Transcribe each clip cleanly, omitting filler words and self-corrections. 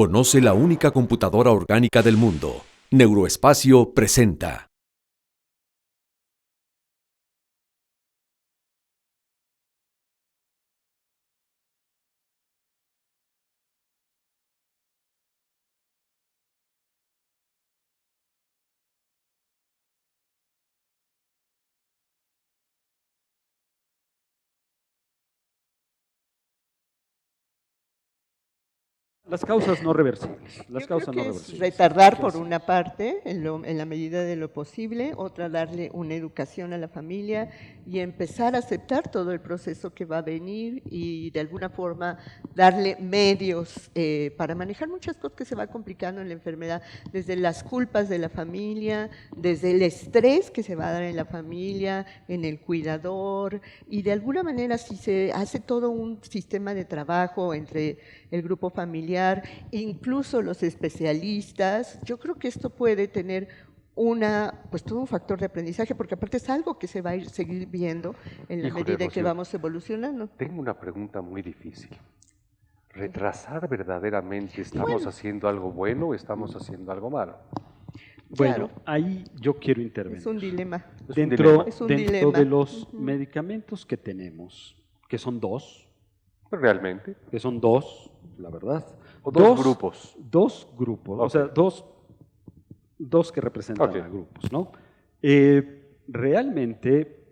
Conoce la única computadora orgánica del mundo. Neuroespacio presenta. Las causas no reversibles. Las Yo causas creo no que es reversibles. retardar por una parte, en la medida de lo posible, otra darle una educación a la familia y empezar a aceptar todo el proceso que va a venir y de alguna forma darle medios para manejar muchas cosas que se va complicando en la enfermedad, desde las culpas de la familia, desde el estrés que se va a dar en la familia, en el cuidador, y de alguna manera si se hace todo un sistema de trabajo entre el grupo familiar, incluso los especialistas, yo creo que esto puede tener pues todo un factor de aprendizaje, porque aparte es algo que se va a seguir viendo en la medida en que Rocío, vamos evolucionando. tengo una pregunta muy difícil. ¿Retrasar verdaderamente estamos Bueno. haciendo algo bueno o estamos haciendo algo malo? Bueno, Claro. ahí yo quiero intervenir. Es un dilema. Dentro Es un dentro dilema. de los Ujú. medicamentos que tenemos, que son dos, Realmente. la verdad. O dos grupos. Dos grupos, o Ok. sea, dos que representan Ok. a grupos, ¿no? Realmente,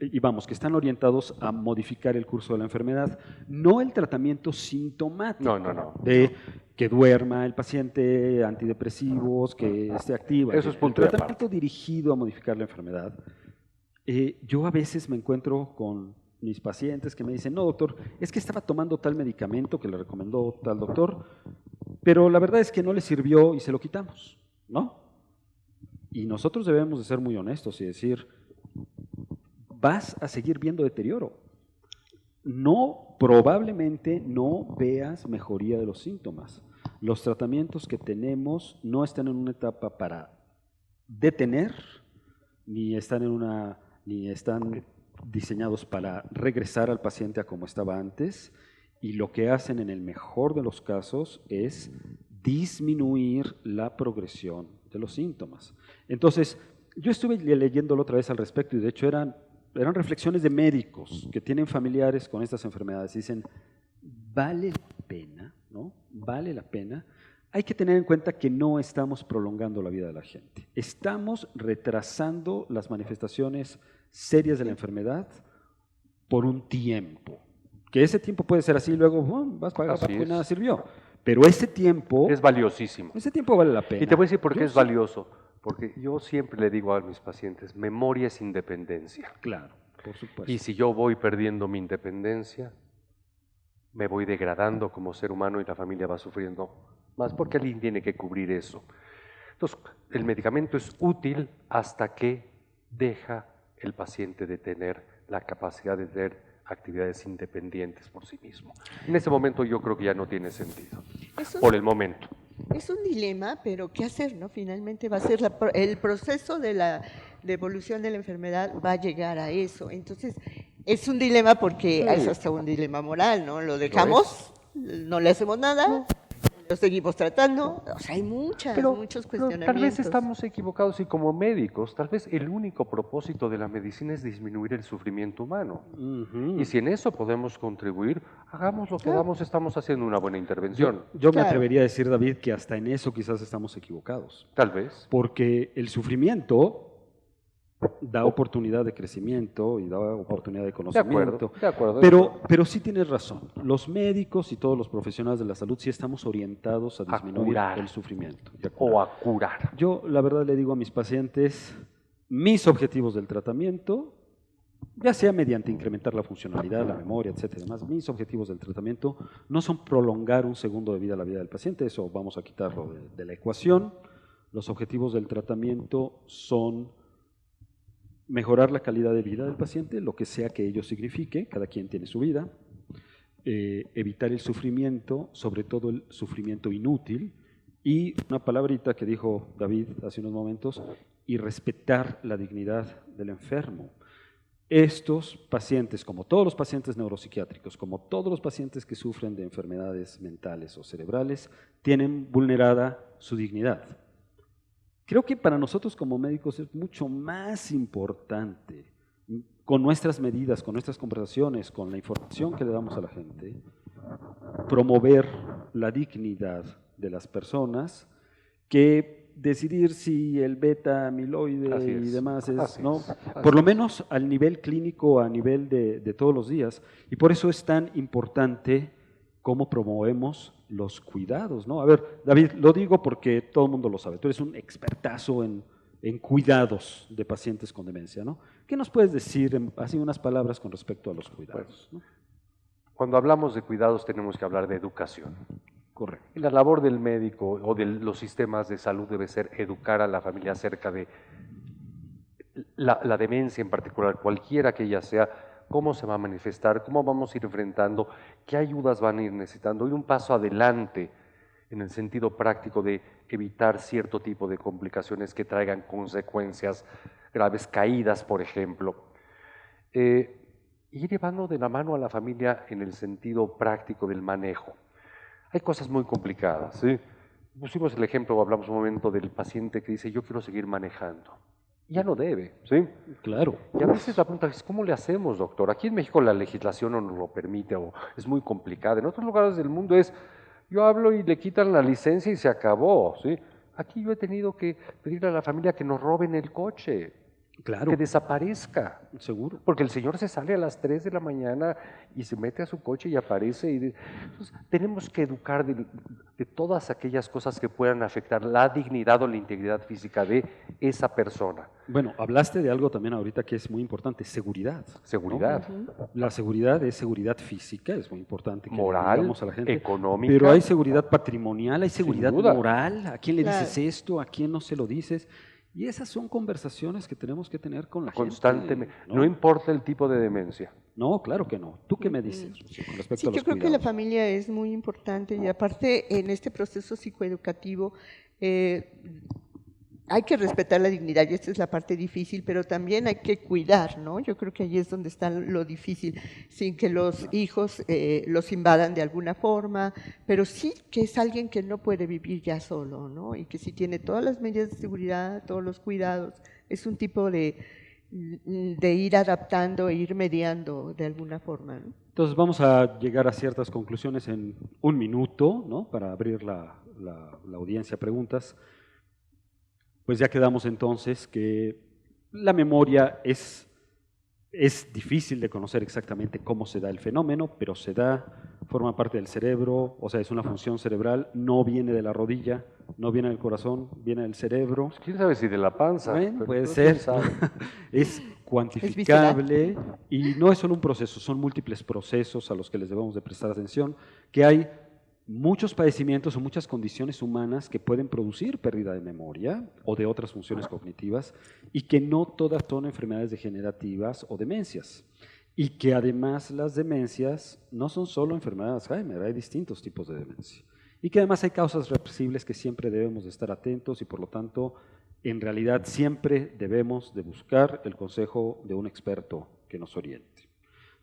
y vamos, que están orientados a modificar el curso de la enfermedad, no el tratamiento sintomático. No. De que duerma el paciente, antidepresivos, que esté activa. Eso es El punto y tratamiento aparte. dirigido a modificar la enfermedad. Yo a veces me encuentro con mis pacientes que me dicen, no, doctor, es que estaba tomando tal medicamento que le recomendó tal doctor, pero la verdad es que no le sirvió y se lo quitamos, ¿no? Y nosotros debemos de ser muy honestos y decir, vas a seguir viendo deterioro. Probablemente no veas mejoría de los síntomas. Los tratamientos que tenemos no están en una etapa para detener, ni están diseñados para regresar al paciente a como estaba antes, y lo que hacen en el mejor de los casos es disminuir la progresión de los síntomas. Entonces, yo estuve leyéndolo otra vez al respecto y de hecho eran reflexiones de médicos que tienen familiares con estas enfermedades. Dicen, vale la pena, ¿no? Vale la pena. Hay que tener en cuenta que no estamos prolongando la vida de la gente. Estamos retrasando las manifestaciones serias de la enfermedad por un tiempo. Que ese tiempo puede ser así, luego vas a pagar Así porque es. nada sirvió. Pero ese tiempo Es valiosísimo. vale la pena. Y te voy a decir por qué Yo es sí- valioso. Porque yo siempre le digo a mis pacientes, memoria es independencia. Claro, por supuesto. Y si yo voy perdiendo mi independencia, me voy degradando como ser humano y la familia va sufriendo más porque alguien tiene que cubrir eso. Entonces, el medicamento es útil hasta que deja el paciente de tener la capacidad de tener actividades independientes por sí mismo. En ese momento yo creo que ya no tiene sentido, por el momento. Es un dilema, pero ¿qué hacer? ¿No? Finalmente va a ser el proceso de evolución de la enfermedad va a llegar a eso. Entonces, es un dilema porque Sí. es hasta un dilema moral, ¿no? Lo dejamos, no le hacemos nada, lo seguimos tratando. O sea, hay muchos Pero cuestionamientos. tal vez estamos equivocados y como médicos, tal vez el único propósito de la medicina es disminuir el sufrimiento humano. Ujú. Y si en eso podemos contribuir, hagamos lo que hagamos, estamos haciendo una buena intervención. Yo me Claro. atrevería a decir, David, que hasta en eso quizás estamos equivocados. Tal vez. Porque el sufrimiento da oportunidad de crecimiento y da oportunidad de conocimiento. De acuerdo. Pero sí tienes razón. Los médicos y todos los profesionales de la salud sí estamos orientados a disminuir curar. el sufrimiento. y a O curar. a curar. Yo, la verdad, le digo a mis pacientes, mis objetivos del tratamiento, ya sea mediante incrementar la funcionalidad, la memoria, etcétera, demás, mis objetivos del tratamiento no son prolongar un segundo de vida a la vida del paciente, eso vamos a quitarlo de la ecuación. Los objetivos del tratamiento son mejorar la calidad de vida del paciente, lo que sea que ello signifique, cada quien tiene su vida, evitar el sufrimiento, sobre todo el sufrimiento inútil, y una palabrita que dijo David hace unos momentos, y respetar la dignidad del enfermo. estos pacientes, como todos los pacientes neuropsiquiátricos, como todos los pacientes que sufren de enfermedades mentales o cerebrales, tienen vulnerada su dignidad. Creo que para nosotros como médicos es mucho más importante, con nuestras medidas, con nuestras conversaciones, con la información que le damos a la gente, promover la dignidad de las personas, que decidir si el beta amiloide y demás es, ¿no? Por lo menos al nivel clínico, a nivel de todos los días. Y por eso es tan importante cómo promovemos los cuidados, ¿no? A ver, David, lo digo porque todo el mundo lo sabe. Tú eres un expertazo en cuidados de pacientes con demencia, ¿no? ¿Qué nos puedes decir, así unas palabras con respecto a los cuidados? ¿No? Cuando hablamos de cuidados tenemos que hablar de educación. Correcto. Y la labor del médico o de los sistemas de salud debe ser educar a la familia acerca de la demencia en particular, cualquiera que ella sea, cómo se va a manifestar, cómo vamos a ir enfrentando, qué ayudas van a ir necesitando, ir un paso adelante en el sentido práctico de evitar cierto tipo de complicaciones que traigan consecuencias graves, caídas, por ejemplo. Ir llevando de la mano a la familia en el sentido práctico del manejo. Hay cosas muy complicadas, ¿sí? Pusimos el ejemplo, hablamos un momento del paciente que dice, yo quiero seguir manejando. Ya no debe, ¿sí? Claro. Y a veces la pregunta es, ¿cómo le hacemos, doctor? Aquí en México la legislación no nos lo permite o es muy complicada. En otros lugares del mundo es, yo hablo y le quitan la licencia y se acabó, ¿sí? Aquí yo he tenido que pedirle a la familia que nos roben el coche, Claro. que desaparezca. Seguro. Porque el señor se sale a las 3 de la mañana y se mete a su coche y aparece. Entonces, tenemos que educar de todas aquellas cosas que puedan afectar la dignidad o la integridad física de esa persona. Bueno, hablaste de algo también ahorita que es muy importante, seguridad. Seguridad. ¿No? La seguridad es seguridad física, es muy importante que Moral, le digamos a la gente, económica. pero hay seguridad patrimonial, hay seguridad duda. moral, ¿a quién le Claro. dices esto? ¿A quién no se lo dices? Y esas son conversaciones que tenemos que tener con la Constantemente. gente. No importa el tipo de demencia. No, claro que no. ¿Tú qué me dices con respecto Sí, a los yo creo que la cuidados? familia es muy importante y aparte en este proceso psicoeducativo hay que respetar la dignidad y esta es la parte difícil, pero también hay que cuidar, ¿no? Yo creo que ahí es donde está lo difícil, sin que los hijos los invadan de alguna forma, pero sí que es alguien que no puede vivir ya solo, ¿no? Y que sí tiene todas las medidas de seguridad, todos los cuidados, es un tipo de ir adaptando e ir mediando de alguna forma, ¿no? Entonces vamos a llegar a ciertas conclusiones en un minuto, ¿no? Para abrir la audiencia a preguntas. Pues ya quedamos entonces que la memoria es difícil de conocer exactamente cómo se da el fenómeno, pero se da, forma parte del cerebro, o sea, es una función cerebral, no viene de la rodilla, no viene del corazón, viene del cerebro. ¿Quién sabe si de la panza? Bueno, Pero puede quién ser, sabe. es cuantificable y no es solo un proceso, son múltiples procesos a los que les debemos de prestar atención, que hay muchos padecimientos o muchas condiciones humanas que pueden producir pérdida de memoria o de otras funciones cognitivas y que no todas son enfermedades degenerativas o demencias. Y que además las demencias no son solo enfermedades de Alzheimer, hay distintos tipos de demencia. Y que además hay causas reversibles que siempre debemos de estar atentos y por lo tanto, en realidad siempre debemos de buscar el consejo de un experto que nos oriente.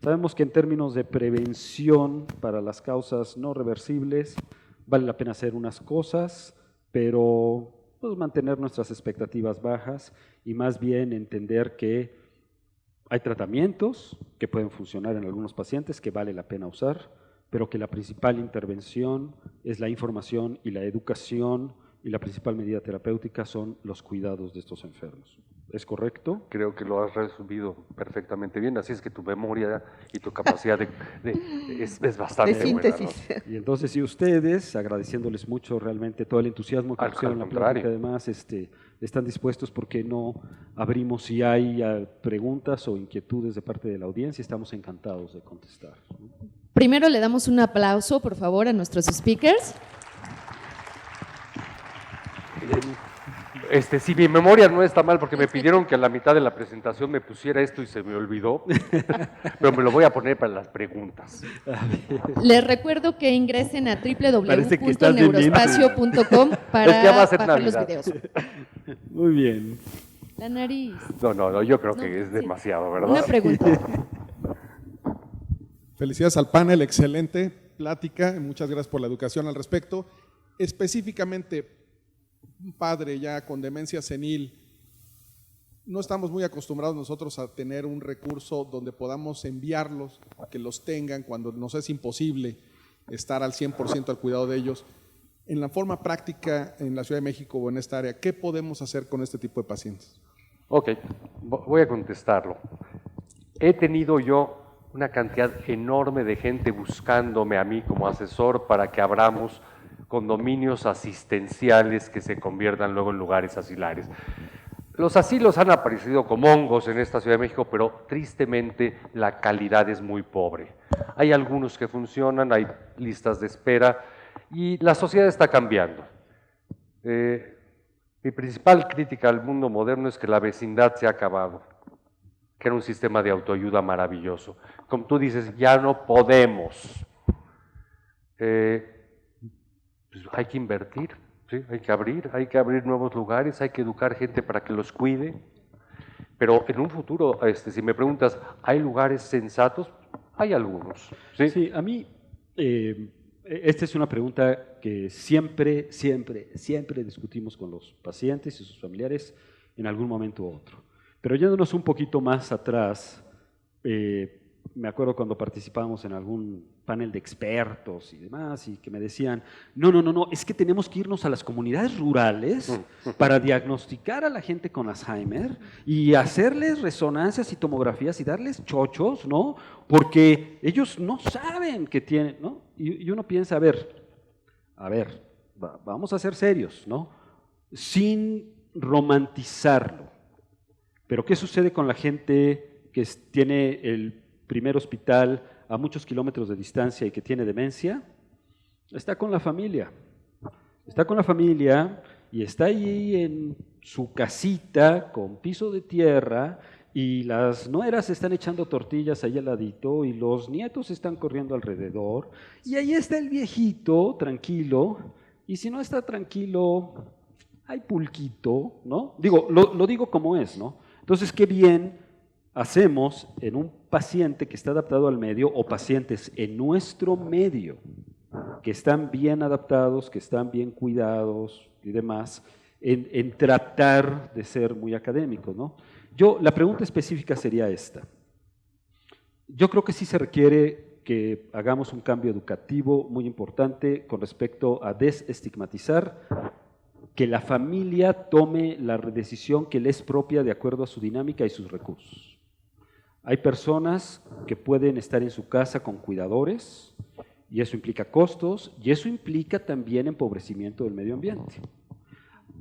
Sabemos que en términos de prevención para las causas no reversibles, vale la pena hacer unas cosas, pero pues, mantener nuestras expectativas bajas y más bien entender que hay tratamientos que pueden funcionar en algunos pacientes que vale la pena usar, pero que la principal intervención es la información y la educación y la principal medida terapéutica son los cuidados de estos enfermos. ¿Es correcto? Creo que lo has resumido perfectamente bien, así es que tu memoria y tu capacidad es bastante De síntesis. buena, ¿no? Y entonces, si ustedes, agradeciéndoles mucho realmente todo el entusiasmo que pusieron en la contrario. plática, además están dispuestos porque no abrimos si hay preguntas o inquietudes de parte de la audiencia, estamos encantados de contestar. Primero le damos un aplauso, por favor, a nuestros speakers. Si mi memoria no está mal, porque me pidieron que a la mitad de la presentación me pusiera esto y se me olvidó, pero me lo voy a poner para las preguntas. Les recuerdo que ingresen a Parece que estás www.neuroespacio.com Es que para ya va a ser bajar los Navidad. videos. Muy bien. La nariz. No, yo creo que No, es sí. demasiado, ¿verdad? Una pregunta. Felicidades al panel, excelente plática, muchas gracias por la educación al respecto. Específicamente, un padre ya con demencia senil, no estamos muy acostumbrados nosotros a tener un recurso donde podamos enviarlos, a que los tengan cuando nos es imposible estar al 100% al cuidado de ellos. En la forma práctica en la Ciudad de México o en esta área, ¿qué podemos hacer con este tipo de pacientes? Ok, voy a contestarlo. He tenido yo una cantidad enorme de gente buscándome a mí como asesor para que abramos condominios asistenciales que se conviertan luego en lugares asilares. Los asilos han aparecido como hongos en esta Ciudad de México, pero tristemente la calidad es muy pobre. Hay algunos que funcionan, hay listas de espera y la sociedad está cambiando. Mi principal crítica al mundo moderno es que la vecindad se ha acabado, que era un sistema de autoayuda maravilloso. Como tú dices, ya no podemos. Pues hay que invertir. Sí, hay que abrir nuevos lugares, hay que educar gente para que los cuide. Pero en un futuro, si me preguntas, ¿hay lugares sensatos? Hay algunos. Sí, Sí, a mí, esta es una pregunta que siempre discutimos con los pacientes y sus familiares en algún momento u otro. Pero yéndonos un poquito más atrás, me acuerdo cuando participábamos en algún panel de expertos y demás, y que me decían, no, es que tenemos que irnos a las comunidades rurales para diagnosticar a la gente con Alzheimer y hacerles resonancias y tomografías y darles chochos, ¿no? Porque ellos no saben que tienen, ¿no? Y uno piensa, a ver, vamos a ser serios, ¿no? Sin romantizarlo. Pero ¿qué sucede con la gente que tiene el primer hospital a muchos kilómetros de distancia y que tiene demencia? Está con la familia. Está con la familia y está allí en su casita con piso de tierra y las nueras están echando tortillas ahí al ladito y los nietos están corriendo alrededor y ahí está el viejito tranquilo y si no está tranquilo hay pulquito, ¿no? Digo, lo digo como es, ¿no? Entonces, qué bien hacemos en un paciente que está adaptado al medio o pacientes en nuestro medio que están bien adaptados, que están bien cuidados y demás, en tratar de ser muy académicos, ¿no? La pregunta específica sería esta. Yo creo que sí se requiere que hagamos un cambio educativo muy importante con respecto a desestigmatizar, que la familia tome la decisión que le es propia de acuerdo a su dinámica y sus recursos. Hay personas que pueden estar en su casa con cuidadores y eso implica costos y eso implica también empobrecimiento del medio ambiente.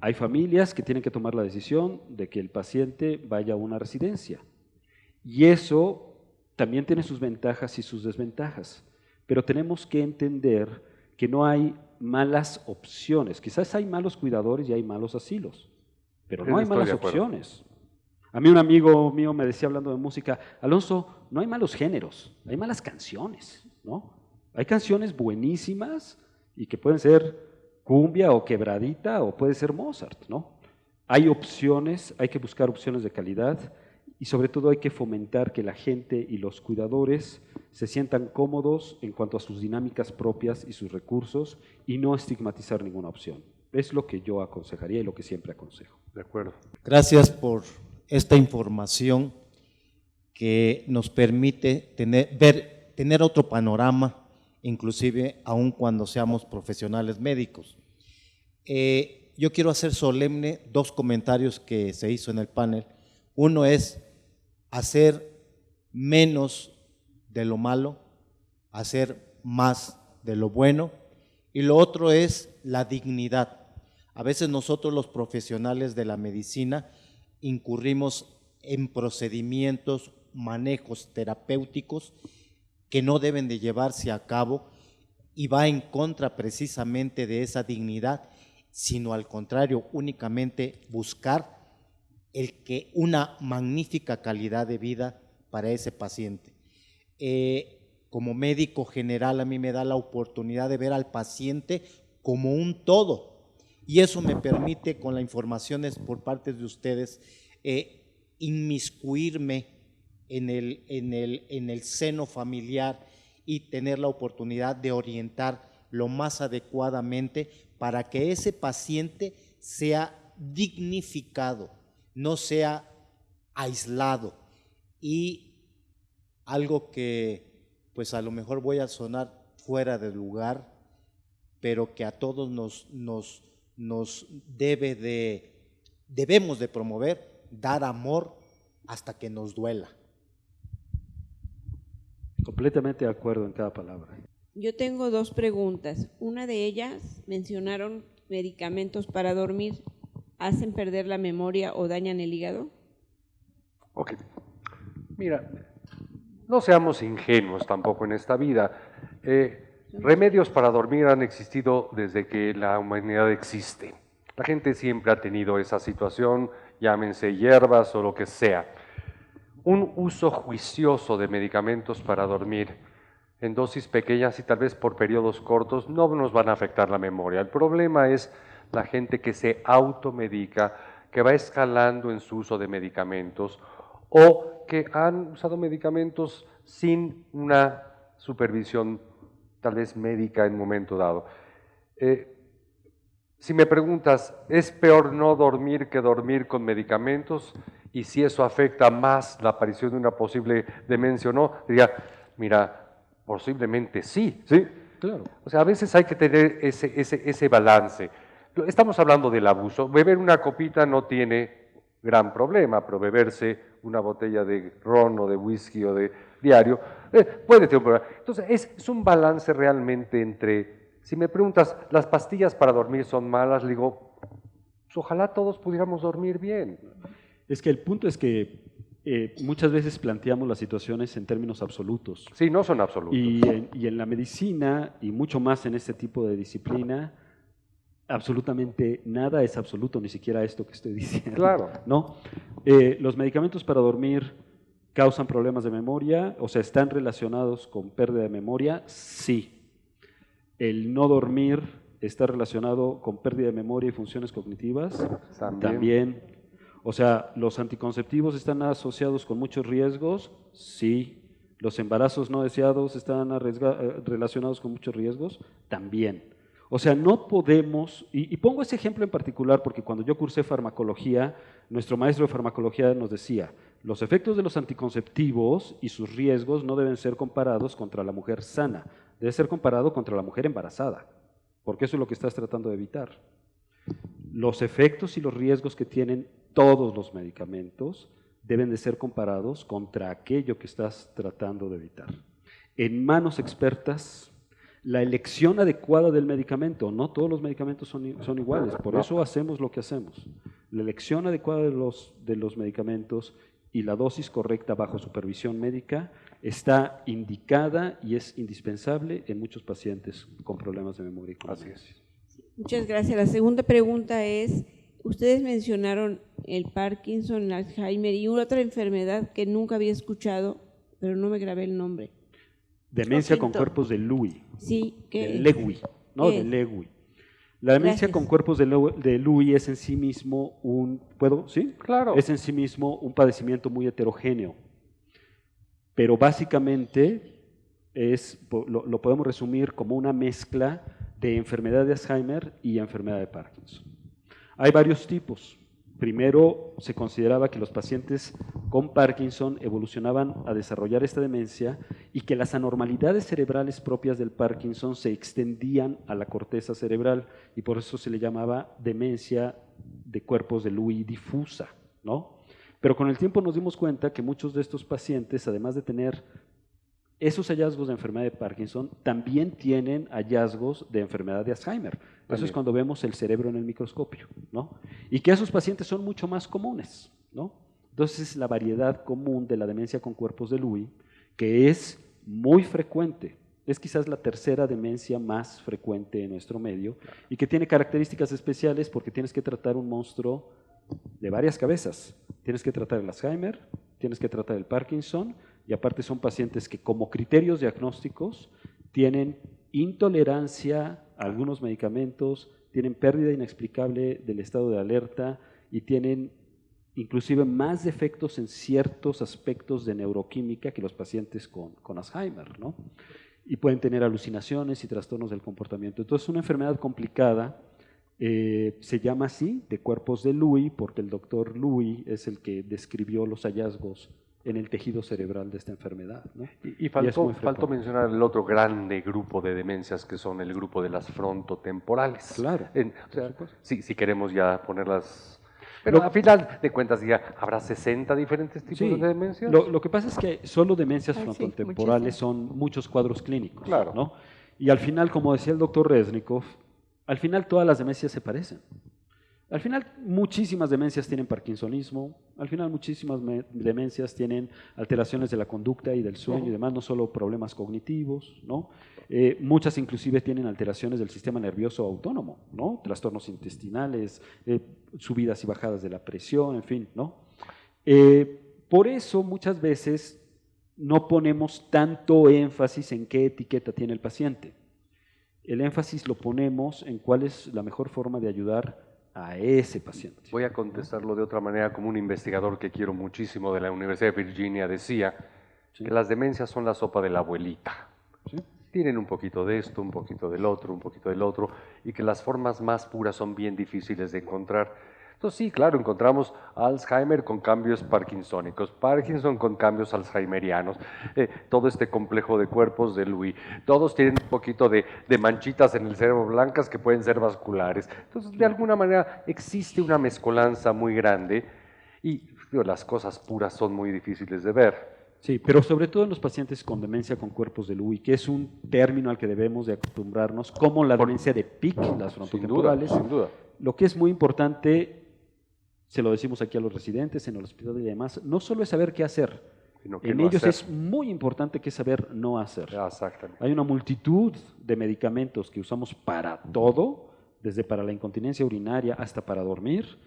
Hay familias que tienen que tomar la decisión de que el paciente vaya a una residencia y eso también tiene sus ventajas y sus desventajas, pero tenemos que entender que no hay malas opciones. Quizás hay malos cuidadores y hay malos asilos, pero no hay malas opciones. A mí un amigo mío me decía hablando de música, Alonso, no hay malos géneros, hay malas canciones, ¿no? Hay canciones buenísimas y que pueden ser cumbia o quebradita o puede ser Mozart, ¿no? Hay opciones, hay que buscar opciones de calidad y sobre todo hay que fomentar que la gente y los cuidadores se sientan cómodos en cuanto a sus dinámicas propias y sus recursos y no estigmatizar ninguna opción. Es lo que yo aconsejaría y lo que siempre aconsejo. De acuerdo. Gracias por esta información que nos permite tener otro panorama, inclusive aun cuando seamos profesionales médicos. Yo quiero hacer solemne dos comentarios que se hizo en el panel. Uno es hacer menos de lo malo, hacer más de lo bueno, y lo otro es la dignidad. A veces nosotros los profesionales de la medicina incurrimos en procedimientos, manejos terapéuticos que no deben de llevarse a cabo y va en contra precisamente de esa dignidad, sino al contrario, únicamente buscar una magnífica calidad de vida para ese paciente. Como médico general a mí me da la oportunidad de ver al paciente como un todo y eso me permite con las informaciones por parte de ustedes inmiscuirme en el seno familiar y tener la oportunidad de orientar lo más adecuadamente para que ese paciente sea dignificado, no sea aislado. Y algo que pues a lo mejor voy a sonar fuera de lugar, pero que a todos nos debemos de promover, dar amor hasta que nos duela. Completamente de acuerdo en cada palabra. Yo tengo dos preguntas. Una de ellas, mencionaron medicamentos para dormir. ¿Hacen perder la memoria o dañan el hígado? Ok. Mira, no seamos ingenuos tampoco en esta vida. Remedios para dormir han existido desde que la humanidad existe. La gente siempre ha tenido esa situación, llámense hierbas o lo que sea. Un uso juicioso de medicamentos para dormir en dosis pequeñas y tal vez por periodos cortos no nos van a afectar la memoria. El problema es la gente que se automedica, que va escalando en su uso de medicamentos o que han usado medicamentos sin una supervisión tal vez médica en un momento dado. Si me preguntas, ¿es peor no dormir que dormir con medicamentos? Y si eso afecta más la aparición de una posible demencia o no, diría, mira, posiblemente sí, ¿sí? Claro. O sea, a veces hay que tener ese balance. Estamos hablando del abuso. Beber una copita no tiene gran problema, pero beberse una botella de ron o de whisky o de diario puede tener un problema. Entonces, es un balance realmente entre, si me preguntas, ¿las pastillas para dormir son malas? Le digo, pues ojalá todos pudiéramos dormir bien. Es que el punto es que muchas veces planteamos las situaciones en términos absolutos. Sí, no son absolutos. Y en la medicina, y mucho más en este tipo de disciplina, absolutamente nada es absoluto, ni siquiera esto que estoy diciendo. Claro. ¿No? Los medicamentos para dormir causan problemas de memoria, o sea, ¿están relacionados con pérdida de memoria? Sí. El no dormir está relacionado con pérdida de memoria y funciones cognitivas. También. O sea, ¿los anticonceptivos están asociados con muchos riesgos? Sí. ¿Los embarazos no deseados están relacionados con muchos riesgos? También. O sea, no podemos, y pongo ese ejemplo en particular porque cuando yo cursé farmacología, nuestro maestro de farmacología nos decía, los efectos de los anticonceptivos y sus riesgos no deben ser comparados contra la mujer sana, debe ser comparado contra la mujer embarazada, porque eso es lo que estás tratando de evitar. Los efectos y los riesgos que tienen todos los medicamentos deben de ser comparados contra aquello que estás tratando de evitar. En manos expertas, la elección adecuada del medicamento, no todos los medicamentos son iguales, por eso hacemos lo que hacemos. La elección adecuada de los medicamentos y la dosis correcta bajo supervisión médica está indicada y es indispensable en muchos pacientes con problemas de memoria y conciencia. Muchas gracias. La segunda pregunta es, ustedes mencionaron el Parkinson, el Alzheimer y otra enfermedad que nunca había escuchado, pero no me grabé el nombre. Demencia con cuerpos de Lewy. Sí, ¿qué de es? Lewy, no, ¿Qué de es? Lewy. La demencia con cuerpos de Lewy es en sí mismo ¿puedo? ¿Sí? Claro. Es en sí mismo un padecimiento muy heterogéneo. Pero básicamente lo podemos resumir como una mezcla de enfermedad de Alzheimer y enfermedad de Parkinson. Hay varios tipos. Primero, se consideraba que los pacientes con Parkinson evolucionaban a desarrollar esta demencia y que las anormalidades cerebrales propias del Parkinson se extendían a la corteza cerebral y por eso se le llamaba demencia de cuerpos de Lewy difusa, ¿no? Pero con el tiempo nos dimos cuenta que muchos de estos pacientes, además de tener esos hallazgos de enfermedad de Parkinson, también tienen hallazgos de enfermedad de Alzheimer. Eso es cuando vemos el cerebro en el microscopio, ¿no? Y que esos pacientes son mucho más comunes, ¿no? Entonces, la variedad común de la demencia con cuerpos de Lewy, que es muy frecuente, es quizás la tercera demencia más frecuente en nuestro medio y que tiene características especiales porque tienes que tratar un monstruo de varias cabezas. Tienes que tratar el Alzheimer, tienes que tratar el Parkinson y aparte son pacientes que como criterios diagnósticos tienen intolerancia a algunos medicamentos, tienen pérdida inexplicable del estado de alerta y tienen inclusive más defectos en ciertos aspectos de neuroquímica que los pacientes con Alzheimer, ¿no? Y pueden tener alucinaciones y trastornos del comportamiento. Entonces, es una enfermedad complicada, se llama así, de cuerpos de Lewy, porque el doctor Lewy es el que describió los hallazgos en el tejido cerebral de esta enfermedad, ¿no? Y es faltó, muy faltó frecuente. mencionar el otro grande grupo de demencias que son el grupo de las frontotemporales. Claro, O sea, por supuesto. si queremos ya ponerlas... Pero a final de cuentas ya habrá 60 diferentes tipos Sí, de demencias. lo que pasa es que solo demencias Ah, sí, frontotemporales son muchos cuadros clínicos, Claro. ¿no? Y al final, como decía el doctor Reznikov, al final todas las demencias se parecen. Al final muchísimas demencias tienen parkinsonismo, al final muchísimas demencias tienen alteraciones de la conducta y del sueño y demás, no solo problemas cognitivos, ¿no? Muchas inclusive tienen alteraciones del sistema nervioso autónomo, ¿no? Trastornos intestinales, subidas y bajadas de la presión, en fin, ¿no? Por eso muchas veces no ponemos tanto énfasis en qué etiqueta tiene el paciente. El énfasis lo ponemos en cuál es la mejor forma de ayudar a ese paciente. Voy a contestarlo de otra manera, como un investigador que quiero muchísimo de la Universidad de Virginia decía que las demencias son la sopa de la abuelita. ¿Sí? Tienen un poquito de esto, un poquito del otro, un poquito del otro, y que las formas más puras son bien difíciles de encontrar. Entonces sí, claro, encontramos Alzheimer con cambios parkinsónicos, Parkinson con cambios alzheimerianos, todo este complejo de cuerpos de Lewy. Todos tienen un poquito de manchitas en el cerebro blancas que pueden ser vasculares. Entonces, de alguna manera existe una mezcolanza muy grande y digo, las cosas puras son muy difíciles de ver. Sí, pero sobre todo en los pacientes con demencia con cuerpos de Lewy, que es un término al que debemos de acostumbrarnos, como la demencia de PIC, las frontotemporales. Sin duda. Lo que es muy importante, se lo decimos aquí a los residentes en el hospital y demás, no solo es saber qué hacer, Sino que en no ellos hacer. es muy importante que saber no hacer. Exactamente. Hay una multitud de medicamentos que usamos para todo, desde para la incontinencia urinaria hasta para dormir,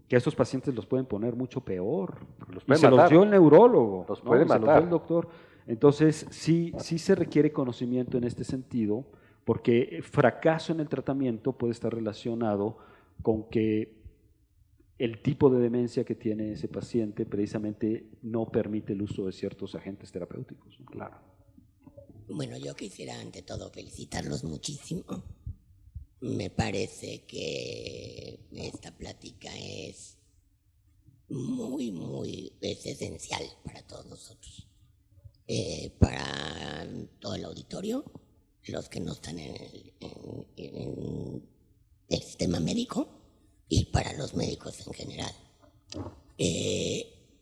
que a estos pacientes los pueden poner mucho peor. Los Y puede se los matar. dio el neurólogo, Los ¿no? puede Y se los matar. dio el doctor. Entonces, sí se requiere conocimiento en este sentido, porque fracaso en el tratamiento puede estar relacionado con que el tipo de demencia que tiene ese paciente precisamente no permite el uso de ciertos agentes terapéuticos, ¿no? Claro. Bueno, yo quisiera ante todo felicitarlos muchísimo. Me parece que esta plática es es esencial para todos nosotros. Para todo el auditorio, los que no están en el sistema médico y para los médicos en general.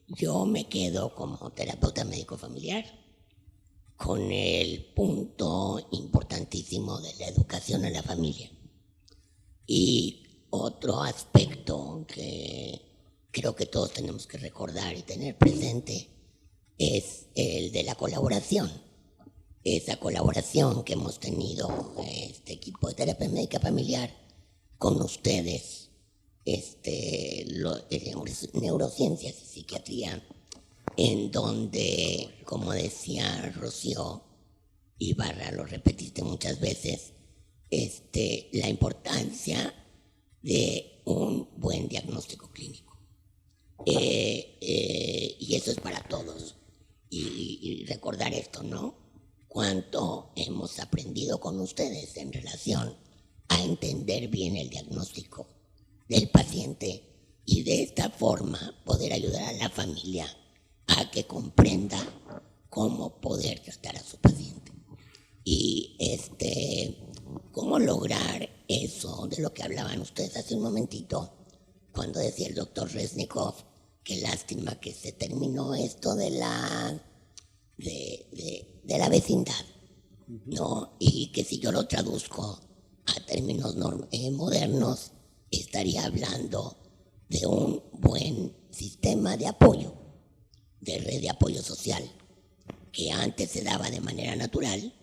Yo me quedo como terapeuta médico familiar con el punto importantísimo de la educación a la familia. Y otro aspecto que creo que todos tenemos que recordar y tener presente es el de la colaboración. Esa colaboración que hemos tenido este equipo de terapia médica familiar con ustedes, neurociencias y psiquiatría, en donde, como decía Rocío Ibarra, lo repetiste muchas veces, la importancia de un buen diagnóstico clínico. Y eso es para todos. Y recordar esto, ¿no? Cuánto hemos aprendido con ustedes en relación a entender bien el diagnóstico del paciente y de esta forma poder ayudar a la familia a que comprenda cómo poder tratar a su paciente. Y cómo lograr eso de lo que hablaban ustedes hace un momentito, cuando decía el doctor Reznikov, qué lástima que se terminó esto de la vecindad, ¿no? Y que si yo lo traduzco a términos modernos, estaría hablando de un buen sistema de apoyo, de red de apoyo social, que antes se daba de manera natural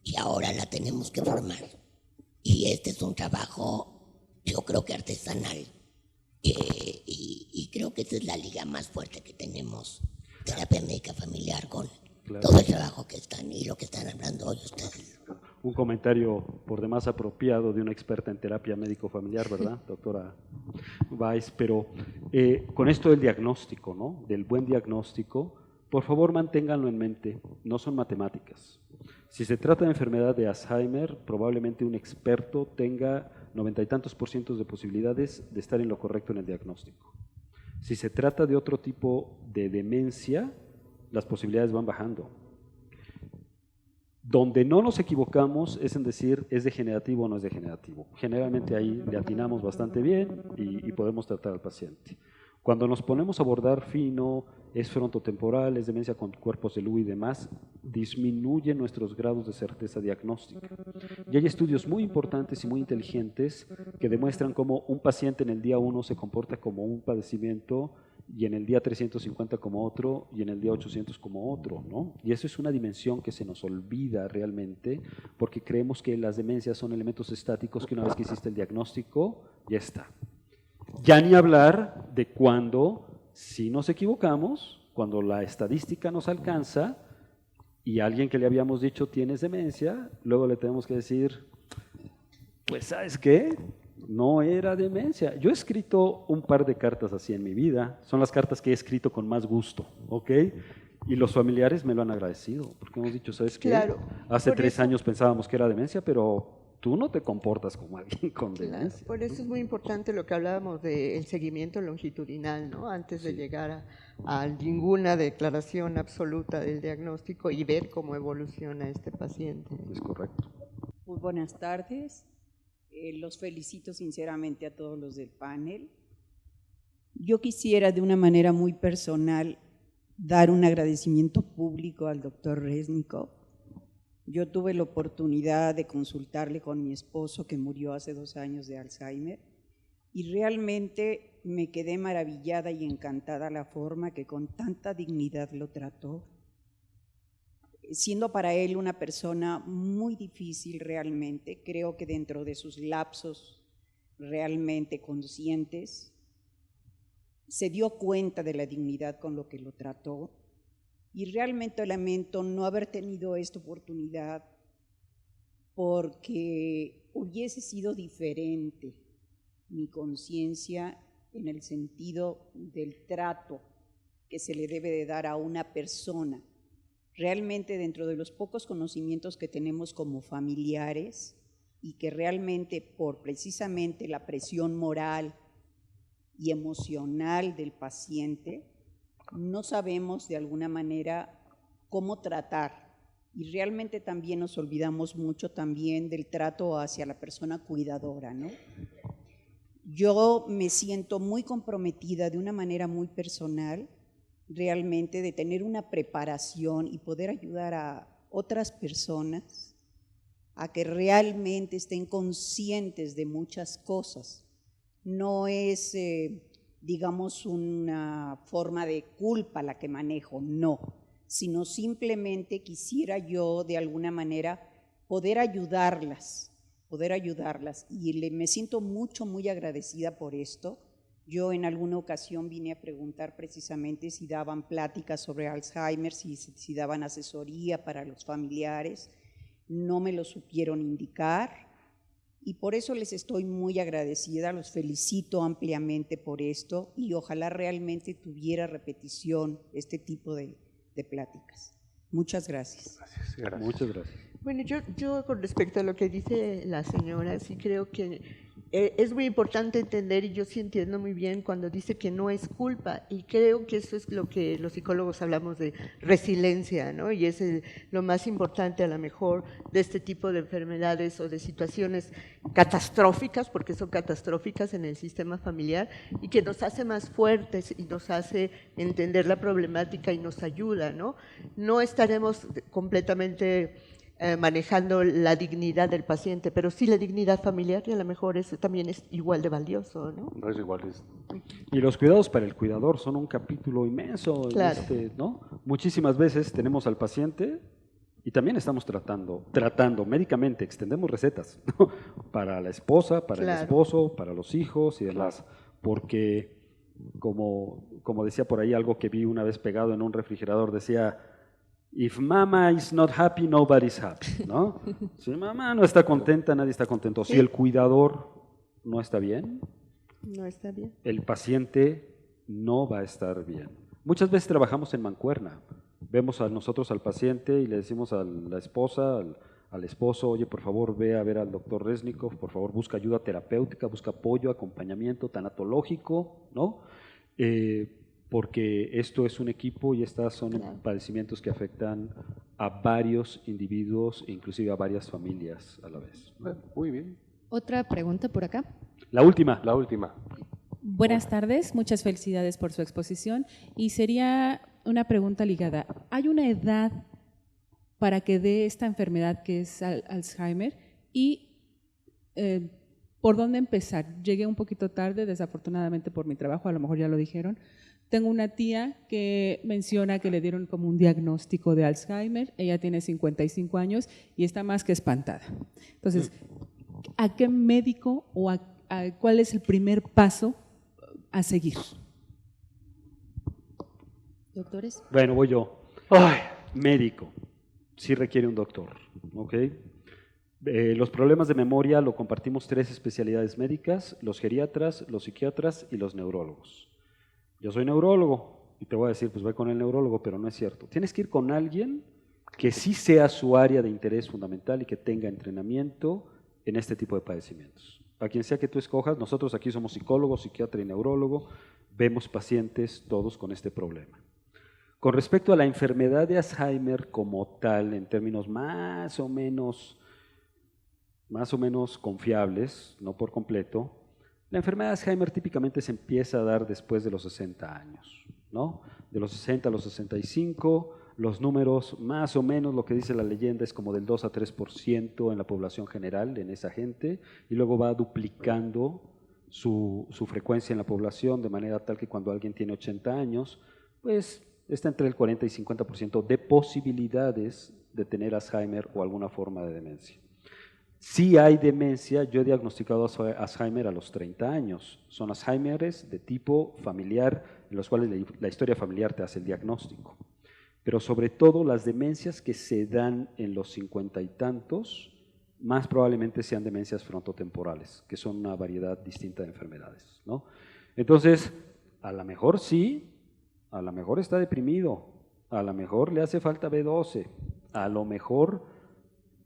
y ahora la tenemos que formar. Y este es un trabajo, yo creo que artesanal, y creo que esa es la liga más fuerte que tenemos, terapia médica familiar, con todo el trabajo que están y lo que están hablando hoy ustedes. Un comentario por demás apropiado de una experta en terapia médico-familiar, ¿verdad, doctora Vais, pero con esto del diagnóstico, ¿no? Del buen diagnóstico, por favor manténganlo en mente, no son matemáticas. Si se trata de enfermedad de Alzheimer, probablemente un experto tenga 90 y tantos % de posibilidades de estar en lo correcto en el diagnóstico. Si se trata de otro tipo de demencia, las posibilidades van bajando. Donde no nos equivocamos es en decir es degenerativo o no es degenerativo. Generalmente ahí le atinamos bastante bien y podemos tratar al paciente. Cuando nos ponemos a abordar fino, es frontotemporal, es demencia con cuerpos de Lewy y demás, disminuye nuestros grados de certeza diagnóstica. Y hay estudios muy importantes y muy inteligentes que demuestran cómo un paciente en el día 1 se comporta como un padecimiento y en el día 350 como otro y en el día 800 como otro, ¿no? Y eso es una dimensión que se nos olvida realmente porque creemos que las demencias son elementos estáticos que una vez que hiciste el diagnóstico, ya está. Ya ni hablar de cuando, si nos equivocamos, cuando la estadística nos alcanza y alguien que le habíamos dicho tienes demencia, luego le tenemos que decir, pues ¿sabes qué? No era demencia. Yo he escrito un par de cartas así en mi vida, son las cartas que he escrito con más gusto, ¿ok? Y los familiares me lo han agradecido, porque hemos dicho, ¿sabes qué? Claro. Hace Por 3 eso- años pensábamos que era demencia, pero tú no te comportas como alguien con demencia. Por eso es muy importante lo que hablábamos del seguimiento longitudinal, ¿no? Antes de llegar a ninguna declaración absoluta del diagnóstico y ver cómo evoluciona este paciente. Es correcto. Muy buenas tardes. Los felicito sinceramente a todos los del panel. Yo quisiera de una manera muy personal dar un agradecimiento público al doctor Resnikov. Yo tuve la oportunidad de consultarle con mi esposo que murió hace 2 años de Alzheimer y realmente me quedé maravillada y encantada la forma que con tanta dignidad lo trató, siendo para él una persona muy difícil realmente. Creo que dentro de sus lapsos realmente conscientes se dio cuenta de la dignidad con lo que lo trató. Y realmente lamento no haber tenido esta oportunidad porque hubiese sido diferente mi conciencia en el sentido del trato que se le debe de dar a una persona. Realmente dentro de los pocos conocimientos que tenemos como familiares y que realmente por precisamente la presión moral y emocional del paciente, no sabemos de alguna manera cómo tratar y realmente también nos olvidamos mucho también del trato hacia la persona cuidadora, ¿no? Yo me siento muy comprometida de una manera muy personal realmente de tener una preparación y poder ayudar a otras personas a que realmente estén conscientes de muchas cosas. No es digamos, una forma de culpa la que manejo, no, sino simplemente quisiera yo de alguna manera poder ayudarlas y me siento muy agradecida por esto. Yo en alguna ocasión vine a preguntar precisamente si daban pláticas sobre Alzheimer, si daban asesoría para los familiares, no me lo supieron indicar. Y por eso les estoy muy agradecida, los felicito ampliamente por esto y ojalá realmente tuviera repetición este tipo de pláticas. Muchas gracias. Gracias. Muchas gracias. Bueno, yo con respecto a lo que dice la señora, sí creo que es muy importante entender, y yo sí entiendo muy bien cuando dice que no es culpa, y creo que eso es lo que los psicólogos hablamos de resiliencia, ¿no? Y es lo más importante a lo mejor de este tipo de enfermedades o de situaciones catastróficas, porque son catastróficas en el sistema familiar, y que nos hace más fuertes y nos hace entender la problemática y nos ayuda, ¿no? No estaremos completamente manejando la dignidad del paciente, pero sí la dignidad familiar, y a lo mejor eso también es igual de valioso, ¿no? No es igual. Y los cuidados para el cuidador son un capítulo inmenso, Claro. ¿no? Muchísimas veces tenemos al paciente y también estamos tratando médicamente, extendemos recetas, ¿no? Para la esposa, para Claro. el esposo, para los hijos y demás, porque como decía por ahí algo que vi una vez pegado en un refrigerador, decía: If mama is not happy, nobody's happy, ¿no? Si mamá no está contenta, nadie está contento. Si el cuidador no está bien, No está bien. el paciente no va a estar bien. Muchas veces trabajamos en mancuerna. Vemos a nosotros al paciente y le decimos a la esposa, al esposo, oye, por favor, ve a ver al doctor Resnikov, por favor, busca ayuda terapéutica, busca apoyo, acompañamiento tanatológico, ¿no? Porque esto es un equipo y estos son padecimientos que afectan a varios individuos, inclusive a varias familias a la vez. Muy bien. Otra pregunta por acá. La última. La última. Buenas tardes, muchas felicidades por su exposición. Y sería una pregunta ligada. ¿Hay una edad para que dé esta enfermedad que es Alzheimer? Y ¿por dónde empezar? Llegué un poquito tarde, desafortunadamente por mi trabajo, a lo mejor ya lo dijeron. Tengo una tía que menciona que le dieron como un diagnóstico de Alzheimer. Ella tiene 55 años y está más que espantada. Entonces, ¿a qué médico o cuál es el primer paso a seguir? ¿Doctores? Bueno, voy yo. Médico. Sí requiere un doctor, ¿ok? Los problemas de memoria lo compartimos 3 especialidades médicas, los geriatras, los psiquiatras y los neurólogos. Yo soy neurólogo y te voy a decir, pues ve con el neurólogo, pero no es cierto. Tienes que ir con alguien que sí sea su área de interés fundamental y que tenga entrenamiento en este tipo de padecimientos. A quien sea que tú escojas, nosotros aquí somos psicólogos, psiquiatra y neurólogo, vemos pacientes todos con este problema. Con respecto a la enfermedad de Alzheimer como tal, en términos más o menos confiables, no por completo, la enfermedad de Alzheimer típicamente se empieza a dar después de los 60 años, ¿no? De los 60 a los 65, los números más o menos, lo que dice la leyenda, es como del 2 a 3% en la población general, en esa gente, y luego va duplicando su frecuencia en la población, de manera tal que cuando alguien tiene 80 años, pues está entre el 40 y 50% de posibilidades de tener Alzheimer o alguna forma de demencia. Si hay demencia, yo he diagnosticado Alzheimer a los 30 años. Son Alzheimeres de tipo familiar, en los cuales la historia familiar te hace el diagnóstico. Pero sobre todo las demencias que se dan en los 50 y tantos, más probablemente sean demencias frontotemporales, que son una variedad distinta de enfermedades, ¿no? Entonces, a lo mejor sí, a lo mejor está deprimido, a lo mejor le hace falta B12, a lo mejor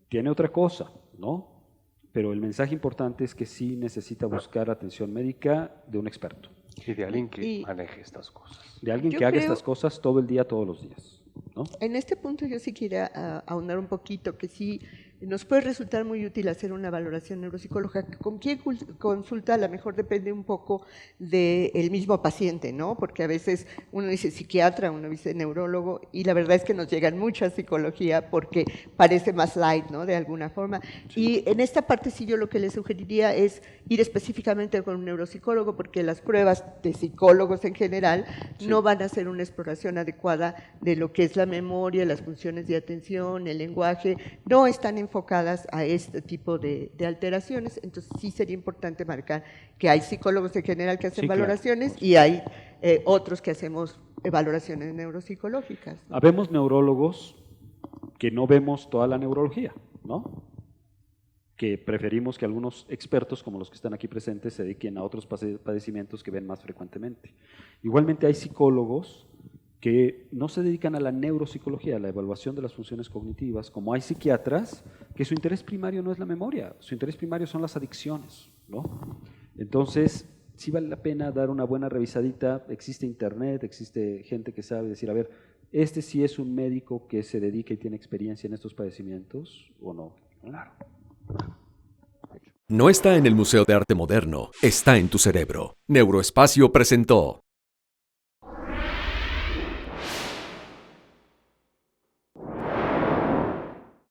tiene otra cosa, ¿no? Pero el mensaje importante es que sí necesita buscar atención médica de un experto. Y de alguien que maneje estas cosas. De alguien que haga estas cosas todo el día, todos los días, ¿no? En este punto yo sí quería ahondar un poquito, que sí nos puede resultar muy útil hacer una valoración neuropsicológica. ¿Con quién consulta? A lo mejor depende un poco del mismo paciente, ¿no? Porque a veces uno dice psiquiatra, uno dice neurólogo, y la verdad es que nos llegan mucha psicología porque parece más light, ¿no? De alguna forma. Sí. Y en esta parte sí yo lo que le sugeriría es ir específicamente con un neuropsicólogo, porque las pruebas de psicólogos en general no van a hacer una exploración adecuada de lo que es la memoria, las funciones de atención, el lenguaje, no están enfocadas a este tipo de alteraciones. Entonces sí sería importante marcar que hay psicólogos en general que hacen valoraciones, claro, y hay otros que hacemos valoraciones neuropsicológicas, ¿no? Habemos neurólogos que no vemos toda la neurología, ¿no? Que preferimos que algunos expertos, como los que están aquí presentes, se dediquen a otros padecimientos que ven más frecuentemente. Igualmente hay psicólogos que no se dedican a la neuropsicología, a la evaluación de las funciones cognitivas, como hay psiquiatras que su interés primario no es la memoria, su interés primario son las adicciones, ¿no? Entonces, sí vale la pena dar una buena revisadita. Existe internet, existe gente que sabe decir, a ver, ¿este sí es un médico que se dedica y tiene experiencia en estos padecimientos o no? Claro. No está en el Museo de Arte Moderno, está en tu cerebro. Neuroespacio presentó